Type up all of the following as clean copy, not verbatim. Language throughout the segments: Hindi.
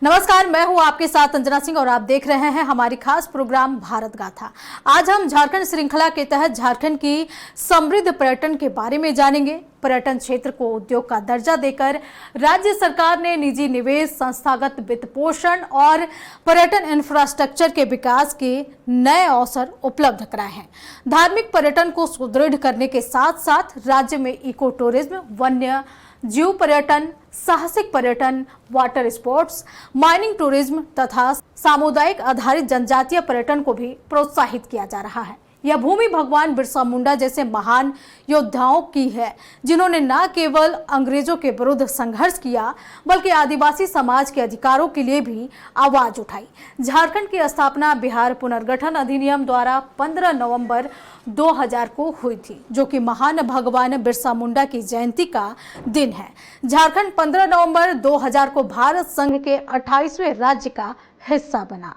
नमस्कार, मैं हूं आपके साथ अंजना सिंह और आप देख रहे हैं हमारी खास प्रोग्राम भारत गाथा। आज हम झारखंड श्रृंखला के तहत झारखंड की समृद्ध पर्यटन के बारे में जानेंगे। पर्यटन क्षेत्र को उद्योग का दर्जा देकर राज्य सरकार ने निजी निवेश, संस्थागत वित्त पोषण और पर्यटन इंफ्रास्ट्रक्चर के विकास के नए अवसर उपलब्ध कराए हैं। धार्मिक पर्यटन को सुदृढ़ करने के साथ साथ राज्य में इको टूरिज्म, वन्य जीव पर्यटन, साहसिक पर्यटन, वाटर स्पोर्ट्स, माइनिंग टूरिज्म तथा सामुदायिक आधारित जनजातीय पर्यटन को भी प्रोत्साहित किया जा रहा है। यह भूमि भगवान बिरसा मुंडा जैसे महान योद्धाओं की है, जिन्होंने न केवल अंग्रेजों के विरुद्ध संघर्ष किया बल्कि आदिवासी समाज के अधिकारों के लिए भी आवाज उठाई। झारखंड की स्थापना बिहार पुनर्गठन अधिनियम द्वारा 15 नवंबर 2000 को हुई थी, जो कि महान भगवान बिरसा मुंडा की जयंती का दिन है। झारखंड 15 नवंबर 2000 को भारत संघ के 28वें राज्य का हिस्सा बना।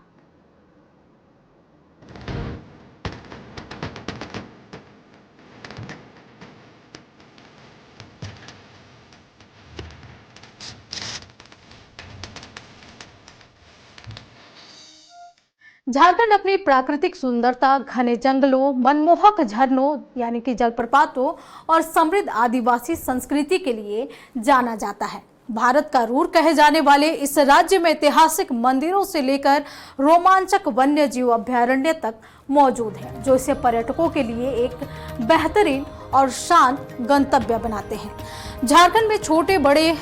झारखंड अपनी प्राकृतिक सुंदरता, घने जंगलों, मनमोहक झरनों यानी कि जलप्रपातों और समृद्ध आदिवासी संस्कृति के लिए जाना जाता है। भारत का रूर कहे जाने वाले इस राज्य में ऐतिहासिक मंदिरों से लेकर रोमांचक वन्य जीव अभयारण्य तक मौजूद है, जो इसे पर्यटकों के लिए एक बेहतरीन और शांत गंतव्य बनाते हैं। झारखंड में छोटे बड़े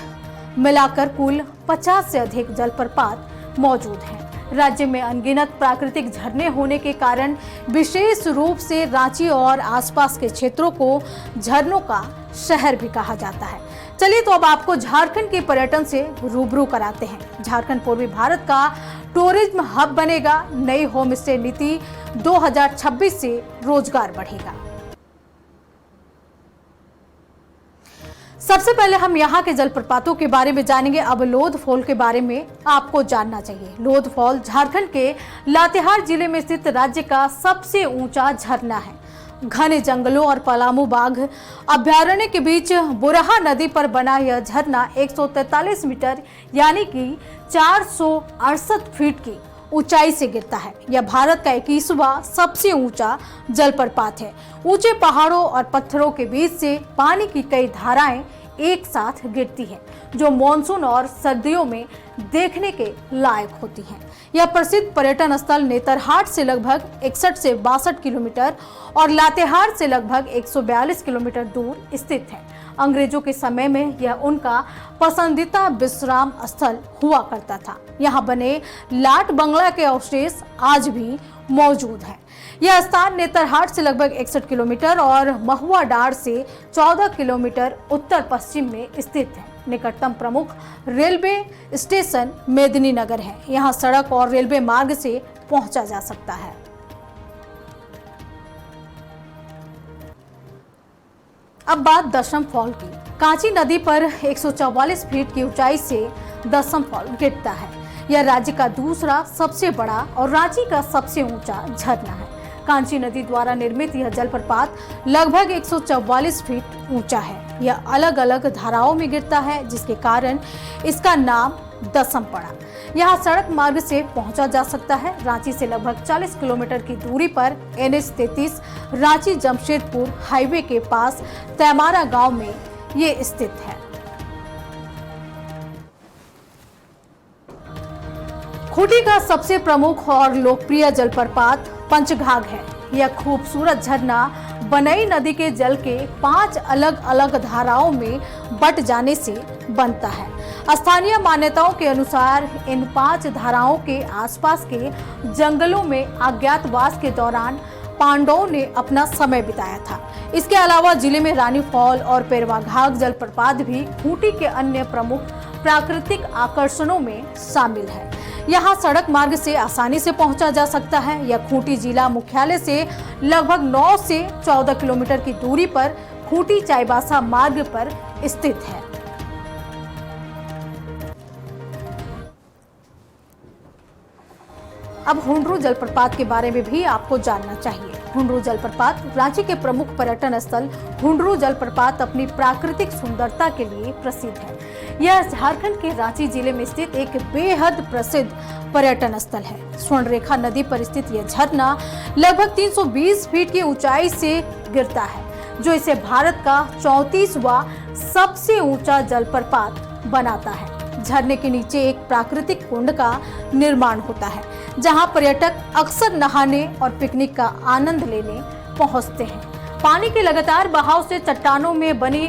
मिलाकर कुल 50 से अधिक जलप्रपात मौजूद हैं। राज्य में अनगिनत प्राकृतिक झरने होने के कारण विशेष रूप से रांची और आसपास के क्षेत्रों को झरनों का शहर भी कहा जाता है। चलिए तो अब आपको झारखंड के पर्यटन से रूबरू कराते हैं। झारखंड पूर्वी भारत का टूरिज्म हब बनेगा। नई होम स्टे नीति 2026 से रोजगार बढ़ेगा। सबसे पहले हम यहाँ के जलप्रपातों के बारे में जानेंगे। अब लोध फॉल के बारे में आपको जानना चाहिए। लोध फॉल झारखंड के लातेहार जिले में स्थित राज्य का सबसे ऊंचा झरना है। घने जंगलों और पलामू बाघ अभयारण्य के बीच बुरहा नदी पर बना यह झरना 143 मीटर यानी कि 468 फीट की ऊंचाई से गिरता है। यह भारत का 21वां सबसे ऊंचा जलप्रपात है। ऊंचे पहाड़ों और पत्थरों के बीच से पानी की कई धाराएं एक साथ गिरती है, जो मानसून और सर्दियों में देखने के लायक होती हैं। यह प्रसिद्ध पर्यटन स्थल नेतरहाट से लगभग 61 से 62 किलोमीटर और लातेहार से लगभग 142 किलोमीटर दूर स्थित है। अंग्रेजों के समय में यह उनका पसंदीदा विश्राम स्थल हुआ करता था। यहाँ बने लाट बंगला के अवशेष आज भी मौजूद हैं। यह स्थान नेतरहाट से लगभग 61 किलोमीटर और महुआ डार से 14 किलोमीटर उत्तर पश्चिम में स्थित है। निकटतम प्रमुख रेलवे स्टेशन मेदिनीनगर है। यहाँ सड़क और रेलवे मार्ग से पहुंचा जा सकता है। अब बात दशम फॉल की। कांची नदी पर 144 फीट की ऊंचाई से दशम फॉल गिरता है। यह राज्य का दूसरा सबसे बड़ा और रांची का सबसे ऊंचा झरना है। कांची नदी द्वारा निर्मित यह जलप्रपात लगभग 144 फीट ऊंचा है। यह अलग अलग धाराओं में गिरता है, जिसके कारण इसका नाम दशम पड़ा। यहाँ सड़क मार्ग से पहुंचा जा सकता है। रांची से लगभग 40 किलोमीटर की दूरी पर NH-33 रांची जमशेदपुर हाईवे के पास तैमारा गांव में ये स्थित है। खूंटी का सबसे प्रमुख और लोकप्रिय जलप्रपात पंचघाघ है। यह खूबसूरत झरना बनई नदी के जल के 5 अलग अलग धाराओं में बट जाने से बनता है। स्थानीय मान्यताओं के अनुसार इन 5 धाराओं के आसपास के जंगलों में अज्ञातवास के दौरान पांडवों ने अपना समय बिताया था। इसके अलावा जिले में रानी फॉल और पेरवाघाघ जलप्रपात भी खूंटी के अन्य प्रमुख प्राकृतिक आकर्षणों में शामिल है। यहाँ सड़क मार्ग से आसानी से पहुंचा जा सकता है। यह खूंटी जिला मुख्यालय से लगभग 9 से 14 किलोमीटर की दूरी पर खूंटी चाईबासा मार्ग पर स्थित है। अब हुंडरू जलप्रपात के बारे में भी आपको जानना चाहिए। हुंडरू जलप्रपात रांची के प्रमुख पर्यटन स्थल हुंडरू जलप्रपात अपनी प्राकृतिक सुंदरता के लिए प्रसिद्ध है। यह झारखंड के रांची जिले में स्थित एक बेहद प्रसिद्ध पर्यटन स्थल है। स्वर्णरेखा नदी पर स्थित यह झरना लगभग 320 फीट की ऊंचाई से गिरता है, जो इसे भारत का 34वां सबसे ऊंचा जलप्रपात बनाता है। झरने के नीचे एक प्राकृतिक कुंड का निर्माण होता है, जहां पर्यटक अक्सर नहाने और पिकनिक का आनंद लेने पहुंचते हैं। पानी के लगातार बहाव से चट्टानों में बनी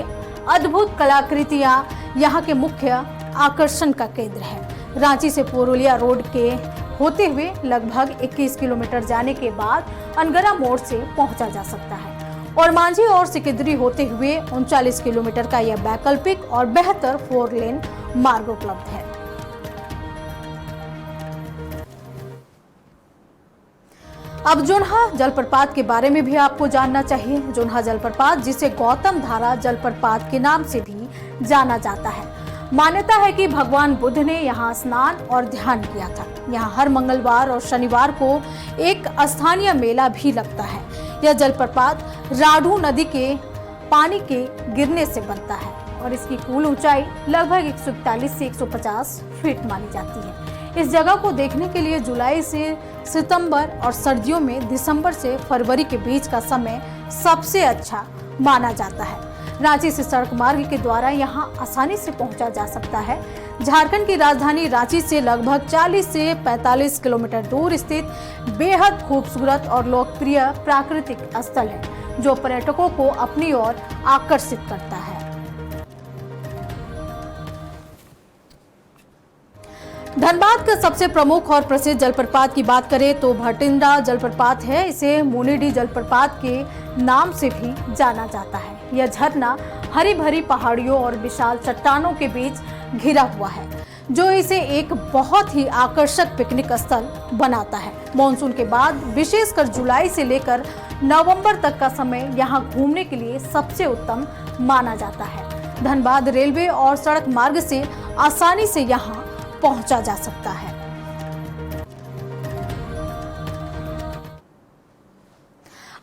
अद्भुत कलाकृतियां यहां के मुख्य आकर्षण का केंद्र है। रांची से पुरुलिया रोड के होते हुए लगभग 21 किलोमीटर जाने के बाद अनगरा मोड़ से पहुंचा जा सकता है और मांझी और सिकिदरी होते हुए 39 किलोमीटर का यह वैकल्पिक और बेहतर 4 लेन मार्ग उपलब्ध है। अब जोन्हा जलप्रपात के बारे में भी आपको जानना चाहिए। जोन्हा जलप्रपात, जिसे गौतम धारा जलप्रपात के नाम से भी जाना जाता है, मान्यता है कि भगवान बुद्ध ने यहाँ स्नान और ध्यान किया था। यहाँ हर मंगलवार और शनिवार को एक स्थानीय मेला भी लगता है। यह जलप्रपात राढ़ू नदी के पानी के गिरने से बनता है और इसकी कुल ऊंचाई लगभग 141 से 150 फीट मानी जाती है। इस जगह को देखने के लिए जुलाई से सितंबर और सर्दियों में दिसंबर से फरवरी के बीच का समय सबसे अच्छा माना जाता है। रांची से सड़क मार्ग के द्वारा यहां आसानी से पहुंचा जा सकता है। झारखंड की राजधानी रांची से लगभग 40 से 45 किलोमीटर दूर स्थित बेहद खूबसूरत और लोकप्रिय प्राकृतिक स्थल है, जो पर्यटकों को अपनी ओर आकर्षित करता है। धनबाद का सबसे प्रमुख और प्रसिद्ध जलप्रपात की बात करें तो भटिंडा जलप्रपात है। इसे मुनिडी जलप्रपात के नाम से भी जाना जाता है। यह झरना हरी भरी पहाड़ियों और विशाल चट्टानों के बीच घिरा हुआ है, जो इसे एक बहुत ही आकर्षक पिकनिक स्थल बनाता है। मानसून के बाद विशेषकर जुलाई से लेकर नवंबर तक का समय यहाँ घूमने के लिए सबसे उत्तम माना जाता है। धनबाद रेलवे और सड़क मार्ग से आसानी से यहाँ पहुंचा जा सकता है।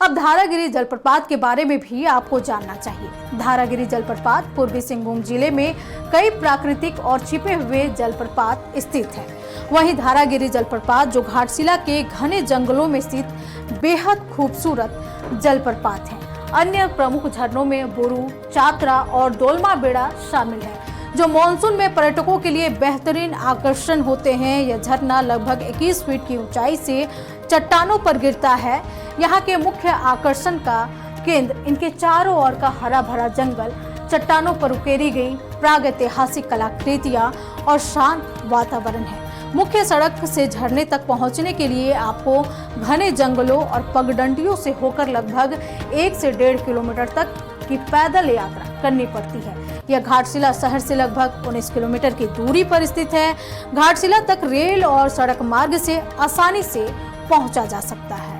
अब धारागिरी जलप्रपात के बारे में भी आपको जानना चाहिए। धारागिरी जलप्रपात पूर्वी सिंहभूम जिले में कई प्राकृतिक और छिपे हुए जलप्रपात स्थित है। वहीं धारागिरी जलप्रपात, जो घाटशिला के घने जंगलों में स्थित बेहद खूबसूरत जलप्रपात है। अन्य प्रमुख झरनों में बुरू, चात्रा और दोलमा बेड़ा शामिल है, जो मानसून में पर्यटकों के लिए बेहतरीन आकर्षण होते हैं। यह झरना लगभग 21 फीट की ऊंचाई से चट्टानों पर गिरता है। यहाँ के मुख्य आकर्षण का केंद्र इनके चारों ओर का हरा भरा जंगल, चट्टानों पर उकेरी गई प्रागैतिहासिक कलाकृतियां और शांत वातावरण है। मुख्य सड़क से झरने तक पहुंचने के लिए आपको घने जंगलों और पगडंडियों से होकर लगभग 1 से 1.5 किलोमीटर तक की पैदल यात्रा करनी पड़ती है। यह घाटशिला शहर से लगभग 19 किलोमीटर की दूरी पर स्थित है। घाटशिला तक रेल और सड़क मार्ग से आसानी से पहुंचा जा सकता है।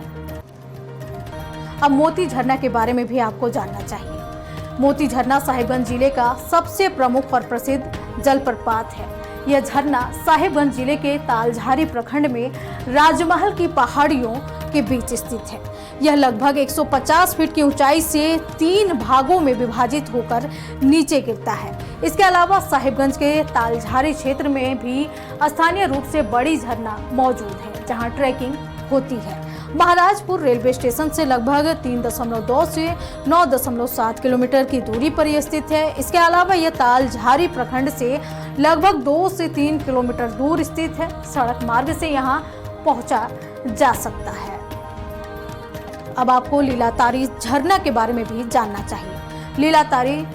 अब मोती झरना के बारे में भी आपको जानना चाहिए। मोती झरना साहिबगंज जिले का सबसे प्रमुख और प्रसिद्ध जलप्रपात है। यह झरना साहिबगंज जिले के तालझारी प्रखंड में राजमहल की पहाड़ियों के बीच स्थित है। यह लगभग 150 फीट की ऊंचाई से 3 भागों में विभाजित होकर नीचे गिरता है। इसके अलावा साहिबगंज के तालझारी क्षेत्र में भी स्थानीय रूप से बड़ी झरना मौजूद है, जहां ट्रैकिंग होती है। महाराजपुर रेलवे स्टेशन से लगभग 3.2 से 9.7 किलोमीटर की दूरी पर यह स्थित है। इसके अलावा यह तालझारी प्रखंड से लगभग 2 से 3 किलोमीटर दूर स्थित है। सड़क मार्ग से यहाँ पहुंचा जा सकता है। अब आपको लीलातारी झरना के बारे में भी जानना चाहिए। लीलातारी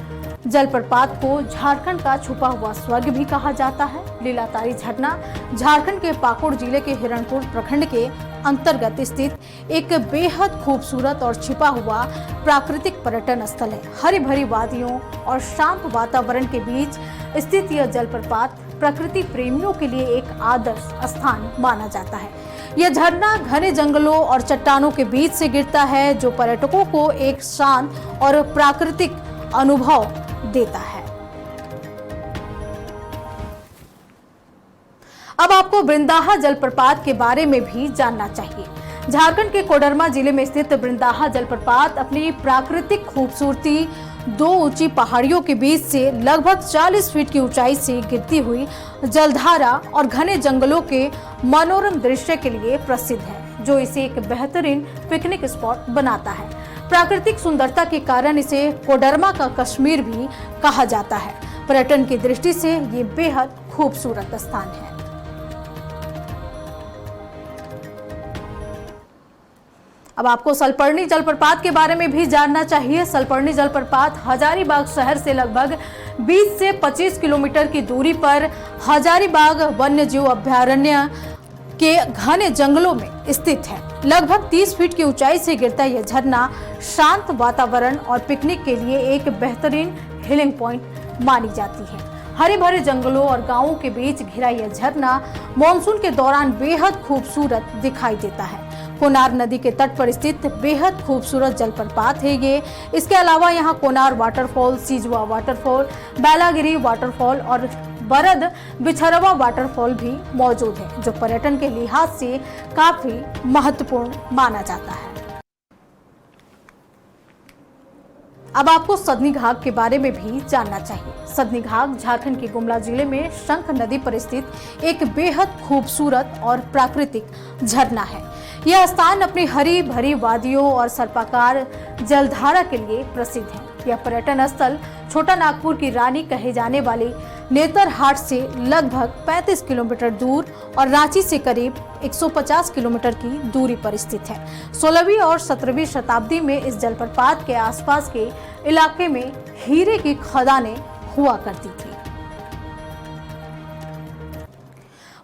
जलप्रपात को झारखंड का छुपा हुआ स्वर्ग भी कहा जाता है। लीलातारी झरना झारखंड के पाकुड़ जिले के हिरणपुर प्रखंड के अंतर्गत स्थित एक बेहद खूबसूरत और छिपा हुआ प्राकृतिक पर्यटन स्थल है। हरी भरी वादियों और शांत वातावरण के बीच स्थित यह जलप्रपात प्रकृति प्रेमियों के लिए एक आदर्श स्थान माना जाता है। यह झरना घने जंगलों और चट्टानों के बीच से गिरता है, जो पर्यटकों को एक शांत और प्राकृतिक अनुभव देता है। अब आपको वृंदाहा जलप्रपात के बारे में भी जानना चाहिए। झारखंड के कोडरमा जिले में स्थित वृंदाहा जलप्रपात अपनी प्राकृतिक खूबसूरती, दो ऊंची पहाड़ियों के बीच से लगभग 40 फीट की ऊंचाई से गिरती हुई जलधारा और घने जंगलों के मनोरम दृश्य के लिए प्रसिद्ध है, जो इसे एक बेहतरीन पिकनिक स्पॉट बनाता है। प्राकृतिक सुंदरता के कारण इसे कोडरमा का कश्मीर भी कहा जाता है। पर्यटन की दृष्टि से ये बेहद खूबसूरत स्थान है। अब आपको सलपर्णी जलप्रपात के बारे में भी जानना चाहिए। सलपर्णी जलप्रपात हजारीबाग शहर से लगभग 20 से 25 किलोमीटर की दूरी पर हजारीबाग वन्य जीव अभयारण्य के घने जंगलों में स्थित है। लगभग 30 फीट की ऊंचाई से गिरता यह झरना शांत वातावरण और पिकनिक के लिए एक बेहतरीन हिलिंग पॉइंट मानी जाती है। हरे भरे जंगलों और गांवों के बीच घिरा यह झरना मानसून के दौरान बेहद खूबसूरत दिखाई देता है। कोनार नदी के तट पर स्थित बेहद खूबसूरत जलप्रपात है ये। इसके अलावा यहाँ कोनार वाटरफॉल, सिजवा वाटरफॉल, बेलागिरी वाटरफॉल और बरद बिछरवा वाटरफॉल भी मौजूद है, जो पर्यटन के लिहाज से काफी महत्वपूर्ण माना जाता है। अब आपको सदनी घाट के बारे में भी जानना चाहिए। सदनी घाट झारखंड के गुमला जिले में शंख नदी पर स्थित एक बेहद खूबसूरत और प्राकृतिक झरना है। यह स्थान अपनी हरी भरी वादियों और सर्पाकार जलधारा के लिए प्रसिद्ध है। यह पर्यटन स्थल छोटा नागपुर की रानी कहे जाने वाली नेतरहाट से लगभग 35 किलोमीटर दूर और रांची से करीब 150 किलोमीटर की दूरी पर स्थित है। 16वीं और 17वीं शताब्दी में इस जलप्रपात के आसपास के इलाके में हीरे की खदानें हुआ करती थी।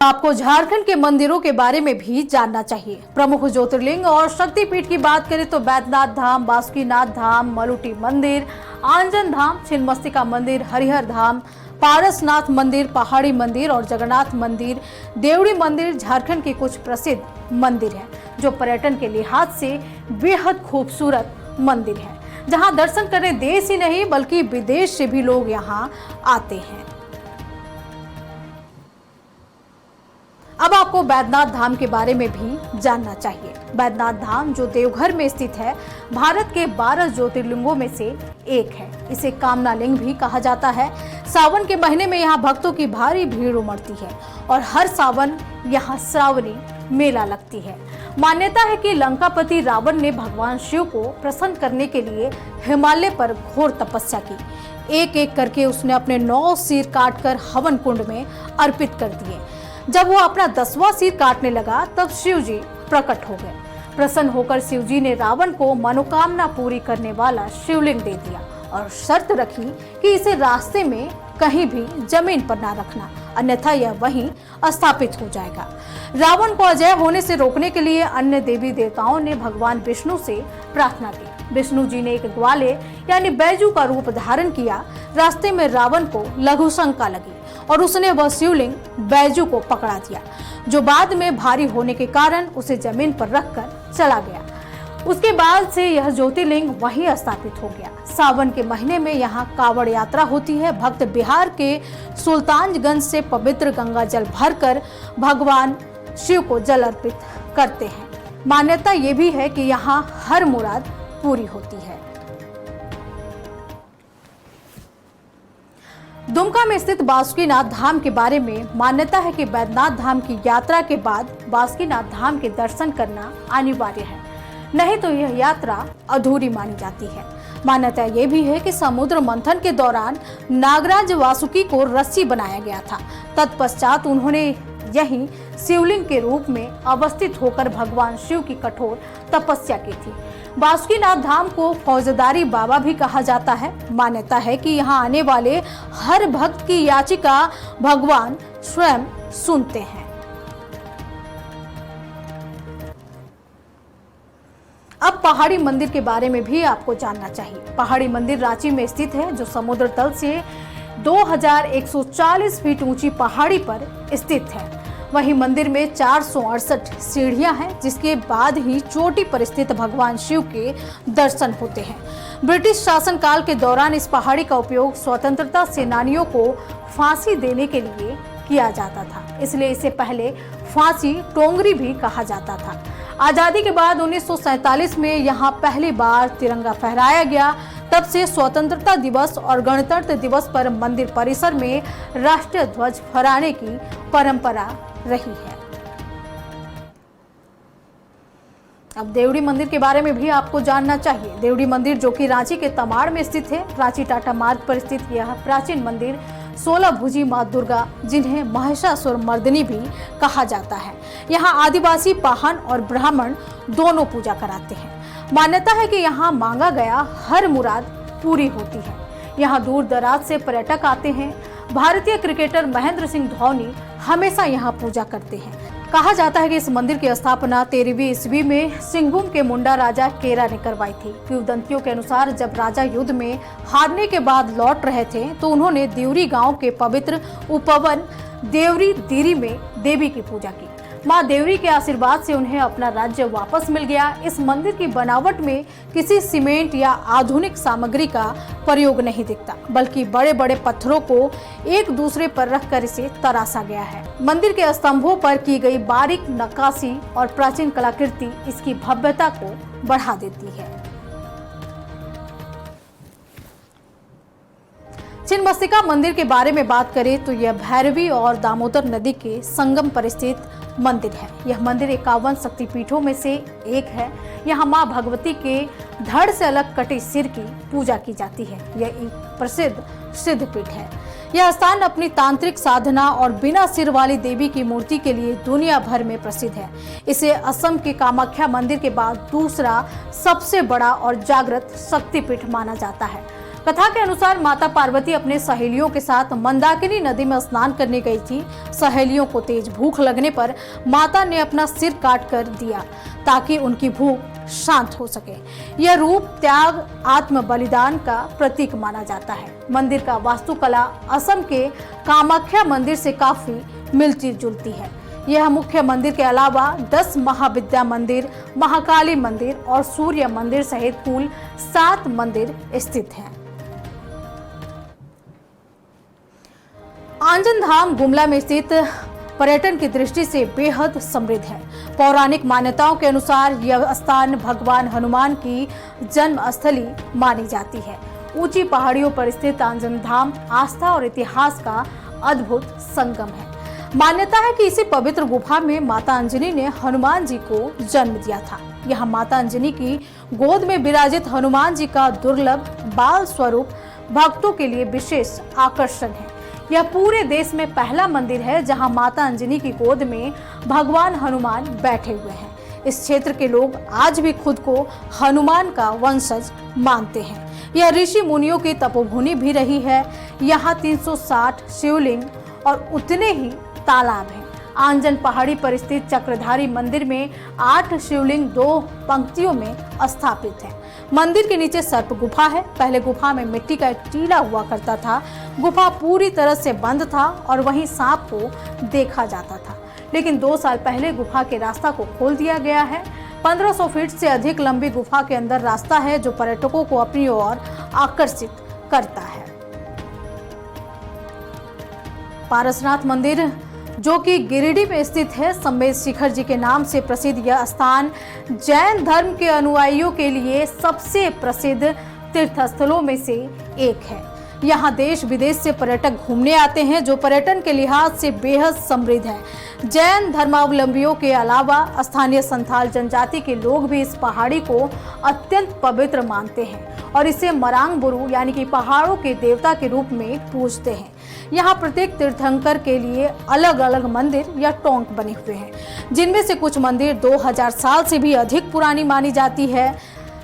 आपको झारखंड के मंदिरों के बारे में भी जानना चाहिए। प्रमुख ज्योतिर्लिंग और शक्तिपीठ की बात करें तो बैद्यनाथ धाम, बासुकीनाथ धाम, मलुटी मंदिर, आंजन धाम, छिन्नमस्तिका मंदिर, हरिहर धाम, पारसनाथ मंदिर, पहाड़ी मंदिर और जगन्नाथ मंदिर, देवड़ी मंदिर झारखंड के कुछ प्रसिद्ध मंदिर हैं, जो पर्यटन के लिहाज से बेहद खूबसूरत मंदिर है, जहां दर्शन करने देश ही नहीं बल्कि विदेश से भी लोग यहां आते हैं। अब आपको बैद्यनाथ धाम के बारे में भी जानना चाहिए। बैद्यनाथ धाम जो देवघर में स्थित है, भारत के 12 ज्योतिर्लिंगों में से एक है। इसे कामना लिंग भी कहा जाता है। सावन के महीने में यहाँ भक्तों की भारी भीड़ उमड़ती है और हर सावन यहाँ श्रावणी मेला लगती है। मान्यता है कि लंकापति रावण ने भगवान शिव को प्रसन्न करने के लिए हिमालय पर घोर तपस्या की। एक एक करके उसने अपने 9 सिर काटकर हवन कुंड में अर्पित कर दिए। जब वो अपना 10वां सिर काटने लगा तब शिव जी प्रकट हो गए। प्रसन्न होकर शिव जी ने रावण को मनोकामना पूरी करने वाला शिवलिंग दे दिया और शर्त रखी कि इसे रास्ते में कहीं भी जमीन पर ना रखना, अन्यथा यह वहीं स्थापित हो जाएगा। रावण को अजय होने से रोकने के लिए अन्य देवी देवताओं ने भगवान विष्णु से प्रार्थना की। विष्णु जी ने एक ग्वाले यानी बैजू का रूप धारण किया। रास्ते में रावण को लघु शंका लगी और उसने वह शिवलिंग बैजू को पकड़ा दिया, जो बाद में भारी होने के कारण उसे जमीन पर रखकर चला गया। उसके बाद से यह ज्योतिर्लिंग वहीं स्थापित हो गया। सावन के महीने में यहाँ कावड़ यात्रा होती है। भक्त बिहार के सुल्तानगंज से पवित्र गंगा जल भरकर भगवान शिव को जल अर्पित करते हैं। मान्यता ये भी है कि यहाँ हर मुराद पूरी होती है। दुमका में स्थित बासुकीनाथ धाम के बारे में मान्यता है कि बैद्यनाथ धाम की यात्रा के बाद बासुकीनाथ धाम के दर्शन करना अनिवार्य है, नहीं तो यह यात्रा अधूरी मानी जाती है। मान्यता यह भी है कि समुद्र मंथन के दौरान नागराज वासुकी को रस्सी बनाया गया था। तत्पश्चात उन्होंने यही शिवलिंग के रूप में अवस्थित होकर भगवान शिव की कठोर तपस्या की थी। बासुकीनाथ धाम को फौजदारी बाबा भी कहा जाता है। मान्यता है कि यहाँ आने वाले हर भक्त की याचिका भगवान स्वयं सुनते हैं। अब पहाड़ी मंदिर के बारे में भी आपको जानना चाहिए। पहाड़ी मंदिर रांची में स्थित है, जो समुद्र तल से 2140 फीट ऊंची पहाड़ी पर स्थित है। वहीं मंदिर में 468 सीढ़ियां हैं, जिसके बाद ही चोटी पर स्थित भगवान शिव के दर्शन होते हैं। ब्रिटिश शासनकाल के दौरान इस पहाड़ी का उपयोग स्वतंत्रता सेनानियों को फांसी देने के लिए किया जाता था, इसलिए इसे पहले फांसी टोंगरी भी कहा जाता था। आजादी के बाद 1947 में यहाँ पहली बार तिरंगा फहराया गया। तब से स्वतंत्रता दिवस और गणतंत्र दिवस पर मंदिर परिसर में राष्ट्रीय ध्वज फहराने की परंपरा रही है। अब देवड़ी मंदिर के बारे में भी आपको जानना चाहिए। देवड़ी मंदिर जो कि रांची के तमाड़ में स्थित है, रांची टाटा मार्ग पर स्थित यह प्राचीन मंदिर 16 भुजी मां दुर्गा, जिन्हें महिषासुर मर्दिनी भी कहा जाता है, यहाँ आदिवासी पाहन और ब्राह्मण दोनों पूजा कराते हैं। मान्यता है कि यहाँ मांगा गया हर मुराद पूरी होती है। यहाँ दूर दराज से पर्यटक आते हैं। भारतीय क्रिकेटर महेंद्र सिंह धोनी हमेशा यहाँ पूजा करते हैं। कहा जाता है कि इस मंदिर की स्थापना 13वीं ईस्वी में सिंहभूम के मुंडा राजा केरा ने करवाई थी। किंवदंतियों के अनुसार जब राजा युद्ध में हारने के बाद लौट रहे थे तो उन्होंने देवरी गांव के पवित्र उपवन देवरी देरी में देवी की पूजा की। मां देवरी के आशीर्वाद से उन्हें अपना राज्य वापस मिल गया। इस मंदिर की बनावट में किसी सीमेंट या आधुनिक सामग्री का प्रयोग नहीं दिखता, बल्कि बड़े बड़े पत्थरों को एक दूसरे पर रखकर इसे तराशा गया है। मंदिर के स्तंभों पर की गई बारीक नक्काशी और प्राचीन कलाकृति इसकी भव्यता को बढ़ा देती है। छिन्नमस्तिका मंदिर के बारे में बात करें तो यह भैरवी और दामोदर नदी के संगम पर स्थित मंदिर है। यह मंदिर 51 शक्तिपीठों में से एक है। यहाँ मां भगवती के धड़ से अलग कटे सिर की पूजा की जाती है। यह एक प्रसिद्ध सिद्धपीठ है। यह स्थान अपनी तांत्रिक साधना और बिना सिर वाली देवी की मूर्ति के लिए दुनिया भर में प्रसिद्ध है। इसे असम के कामाख्या मंदिर के बाद दूसरा सबसे बड़ा और जागृत शक्तिपीठ माना जाता है। कथा के अनुसार माता पार्वती अपने सहेलियों के साथ मंदाकिनी नदी में स्नान करने गई थी। सहेलियों को तेज भूख लगने पर माता ने अपना सिर काट कर दिया ताकि उनकी भूख शांत हो सके। यह रूप त्याग, आत्म बलिदान का प्रतीक माना जाता है। मंदिर का वास्तुकला असम के कामाख्या मंदिर से काफी मिलती जुलती है। यह मुख्य मंदिर के अलावा 10 महाविद्या मंदिर, महाकाली मंदिर और सूर्य मंदिर सहित कुल 7 मंदिर स्थित हैं। आंजन धाम गुमला में स्थित पर्यटन की दृष्टि से बेहद समृद्ध है। पौराणिक मान्यताओं के अनुसार यह स्थान भगवान हनुमान की जन्म स्थली मानी जाती है। ऊंची पहाड़ियों पर स्थित आंजन धाम आस्था और इतिहास का अद्भुत संगम है। मान्यता है कि इसी पवित्र गुफा में माता अंजनी ने हनुमान जी को जन्म दिया था। यहाँ माता अंजनी की गोद में विराजित हनुमान जी का दुर्लभ बाल स्वरूप भक्तों के लिए विशेष आकर्षण है। यह पूरे देश में पहला मंदिर है जहां माता अंजनी की गोद में भगवान हनुमान बैठे हुए हैं। इस क्षेत्र के लोग आज भी खुद को हनुमान का वंशज मानते हैं। यह ऋषि मुनियों की तपोभूमि भी रही है। यहाँ 360 शिवलिंग और उतने ही तालाब हैं। आंजन पहाड़ी पर स्थित चक्रधारी मंदिर में 8 शिवलिंग 2 पंक्तियों में स्थापित है। मंदिर के नीचे सर्प गुफा है। पहले गुफा में मिट्टी का एक टीला हुआ करता था। गुफा पूरी तरह से बंद था और वहीं सांप को देखा जाता था, लेकिन 2 साल पहले गुफा के रास्ता को खोल दिया गया है। 1500 फीट से अधिक लंबी गुफा के अंदर रास्ता है जो पर्यटकों को अपनी ओर आकर्षित करता है। पारसनाथ मंदिर जो कि गिरिडीह में स्थित है, संमेत शिखर जी के नाम से प्रसिद्ध यह स्थान जैन धर्म के अनुयायियों के लिए सबसे प्रसिद्ध तीर्थस्थलों में से एक है। यहाँ देश विदेश से पर्यटक घूमने आते हैं जो पर्यटन के लिहाज से बेहद समृद्ध है। जैन धर्मावलंबियों के अलावा स्थानीय संथाल जनजाति के लोग भी इस पहाड़ी को अत्यंत पवित्र मानते हैं और इसे मरांग बुरु यानी कि पहाड़ों के देवता के रूप में पूजते हैं। यहाँ प्रत्येक तीर्थंकर के लिए अलग अलग मंदिर या टोंक बने हुए हैं, जिनमें से कुछ मंदिर 2000 साल से भी अधिक पुरानी मानी जाती है।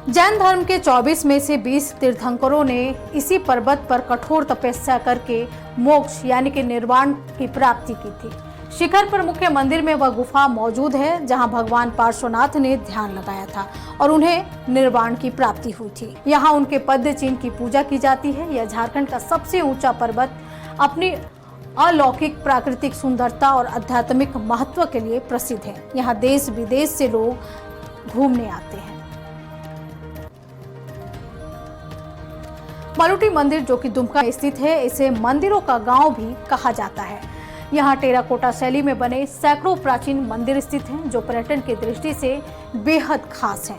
जैन धर्म के 24 में से 20 तीर्थंकरों ने इसी पर्वत पर कठोर तपस्या करके मोक्ष यानी कि निर्वाण की प्राप्ति की थी। शिखर पर मुख्य मंदिर में वह गुफा मौजूद है जहां भगवान पार्श्वनाथ ने ध्यान लगाया था और उन्हें निर्वाण की प्राप्ति हुई थी। यहाँ उनके पद्य चिन्ह की पूजा की जाती है। यह झारखंड का सबसे ऊंचा पर्वत अपनी अलौकिक प्राकृतिक सुंदरता और आध्यात्मिक महत्व के लिए प्रसिद्ध है। यहाँ देश विदेश से लोग घूमने आते हैं। मलुटी मंदिर जो कि दुमका में स्थित है, इसे मंदिरों का गांव भी कहा जाता है। यहाँ टेराकोटा शैली में बने सैकड़ों प्राचीन मंदिर स्थित हैं, जो पर्यटन की दृष्टि से बेहद खास हैं।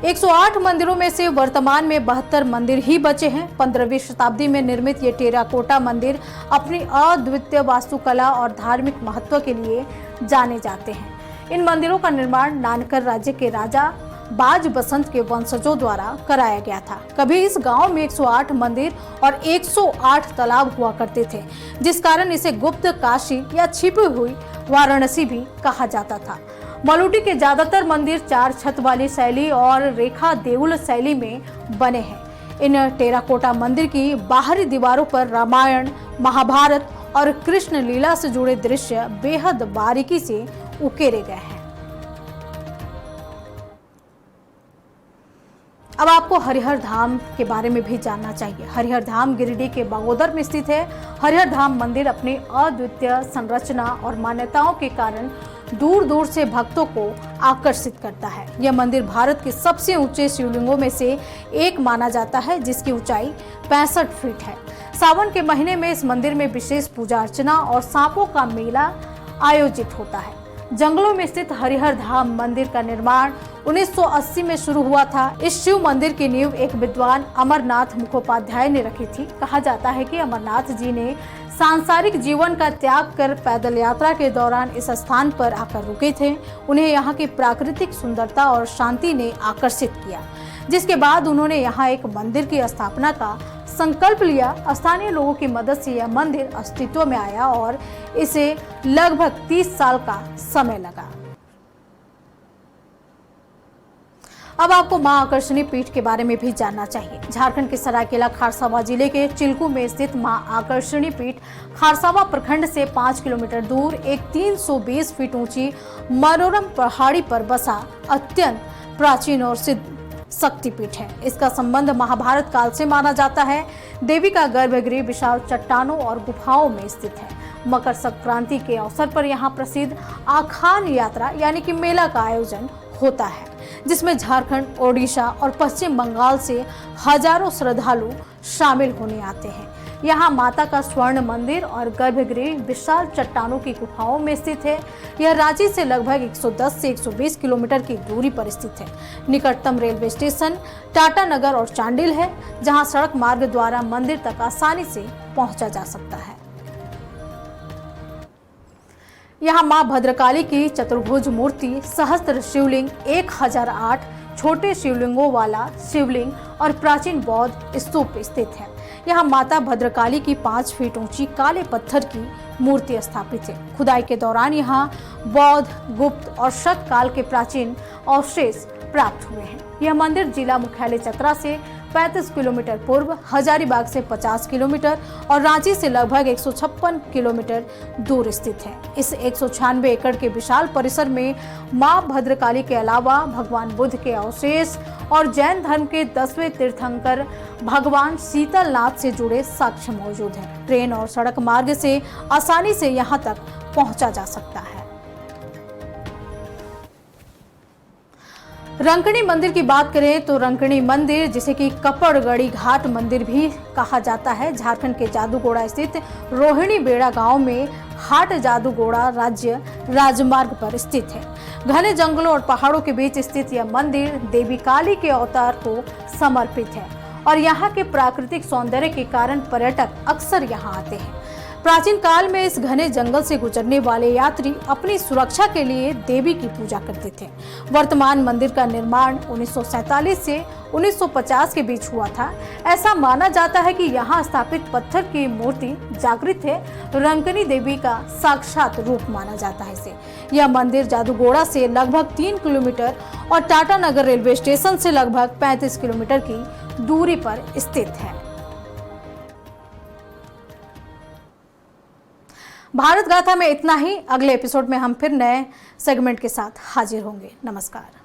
108 मंदिरों में से वर्तमान में 72 मंदिर ही बचे हैं। 15वीं शताब्दी में निर्मित ये टेराकोटा मंदिर अपनी अद्वितीय वास्तुकला और धार्मिक महत्व के लिए जाने जाते हैं। इन मंदिरों का निर्माण नानकर राज्य के राजा बाज बसंत के वंशजों द्वारा कराया गया था। कभी इस गांव में 108 मंदिर और 108 तालाब हुआ करते थे, जिस कारण इसे गुप्त काशी या छिपी हुई वाराणसी भी कहा जाता था। मलुटी के ज्यादातर मंदिर 4 छत वाली शैली और रेखा देउल शैली में बने हैं। इन टेराकोटा मंदिर की बाहरी दीवारों पर रामायण, महाभारत और कृष्ण लीला से जुड़े दृश्य बेहद बारीकी से उकेरे गए हैं। अब आपको हरिहर धाम के बारे में भी जानना चाहिए। हरिहर धाम गिरिडीह के बागोदर में स्थित है। हरिहर धाम मंदिर अपनी अद्वितीय संरचना और मान्यताओं के कारण दूर दूर से भक्तों को आकर्षित करता है। यह मंदिर भारत के सबसे ऊंचे शिवलिंगों में से एक माना जाता है, जिसकी ऊंचाई 65 फीट है। सावन के महीने में इस मंदिर में विशेष पूजा अर्चना और सांपों का मेला आयोजित होता है। जंगलों में स्थित हरिहर धाम मंदिर का निर्माण 1980 में शुरू हुआ था। इस शिव मंदिर की नींव एक विद्वान अमरनाथ मुखोपाध्याय ने रखी थी। कहा जाता है कि अमरनाथ जी ने सांसारिक जीवन का त्याग कर पैदल यात्रा के दौरान इस स्थान पर आकर रुके थे। उन्हें यहाँ की प्राकृतिक सुंदरता और शांति ने आकर्षित किया, जिसके बाद उन्होंने यहाँ एक मंदिर की स्थापना का संकल्प लिया। स्थानीय लोगों की मदद से यह मंदिर अस्तित्व में आया और इसे लगभग 30 साल का समय लगा। अब आपको मां आकर्षणी पीठ के बारे में भी जानना चाहिए। झारखंड के सरायकेला खारसावा जिले के चिल्कू में स्थित मां आकर्षणी पीठ खारसावा प्रखंड से 5 किलोमीटर दूर एक 320 फीट ऊंची मनोरम पहाड़ी पर बसा अत्यंत प्राचीन और सिद्ध शक्तिपीठ है। इसका संबंध महाभारत काल से माना जाता है। देवी का गर्भगृह विशाल चट्टानों और गुफाओं में स्थित है। मकर संक्रांति के अवसर पर यहाँ प्रसिद्ध आखान यात्रा यानी कि मेला का आयोजन होता है, जिसमें झारखंड, ओडिशा और पश्चिम बंगाल से हजारों श्रद्धालु शामिल होने आते हैं। यहाँ माता का स्वर्ण मंदिर और गर्भगृह विशाल चट्टानों की गुफाओं में स्थित है। यह रांची से लगभग 110 से 120 किलोमीटर की दूरी पर स्थित है। निकटतम रेलवे स्टेशन टाटा नगर और चांडिल है, जहाँ सड़क मार्ग द्वारा मंदिर तक आसानी से पहुंचा जा सकता है। यहाँ मां भद्रकाली की चतुर्भुज मूर्ति, सहस्त्र शिवलिंग, 1008 छोटे शिवलिंगों वाला शिवलिंग और प्राचीन बौद्ध स्तूप स्थित है। यहाँ माता भद्रकाली की 5 फीट ऊंची काले पत्थर की मूर्ति स्थापित है। खुदाई के दौरान यहाँ बौद्ध, गुप्त और शक काल के प्राचीन अवशेष प्राप्त हुए हैं। यह मंदिर जिला मुख्यालय चतरा से 35 किलोमीटर पूर्व, हजारीबाग से 50 किलोमीटर और रांची से लगभग 156 किलोमीटर दूर स्थित है। इस 196 एकड़ के विशाल परिसर में मां भद्रकाली के अलावा भगवान बुद्ध के अवशेष और जैन धर्म के 10वें तीर्थंकर भगवान शीतलनाथ से जुड़े साक्ष्य मौजूद हैं। ट्रेन और सड़क मार्ग से आसानी से यहाँ तक पहुँचा जा सकता है। रंकणी मंदिर की बात करें तो रंकणी मंदिर, जिसे कि कपड़गड़ी घाट मंदिर भी कहा जाता है, झारखंड के जादूगोड़ा स्थित रोहिणी बेड़ा गांव में हाट जादूगोड़ा राज्य राजमार्ग पर स्थित है। घने जंगलों और पहाड़ों के बीच स्थित यह मंदिर देवी काली के अवतार को समर्पित है और यहाँ के प्राकृतिक सौंदर्य के कारण पर्यटक अक्सर यहाँ आते हैं। प्राचीन काल में इस घने जंगल से गुजरने वाले यात्री अपनी सुरक्षा के लिए देवी की पूजा करते थे। वर्तमान मंदिर का निर्माण 1947 से 1950 के बीच हुआ था। ऐसा माना जाता है कि यहाँ स्थापित पत्थर की मूर्ति जागृत है, रंकनी देवी का साक्षात रूप माना जाता है इसे। यह मंदिर जादूगोड़ा से लगभग 3 किलोमीटर और टाटा नगर रेलवे स्टेशन से लगभग 35 किलोमीटर की दूरी पर स्थित है। भारत गाथा में इतना ही। अगले एपिसोड में हम फिर नए सेगमेंट के साथ हाजिर होंगे। नमस्कार।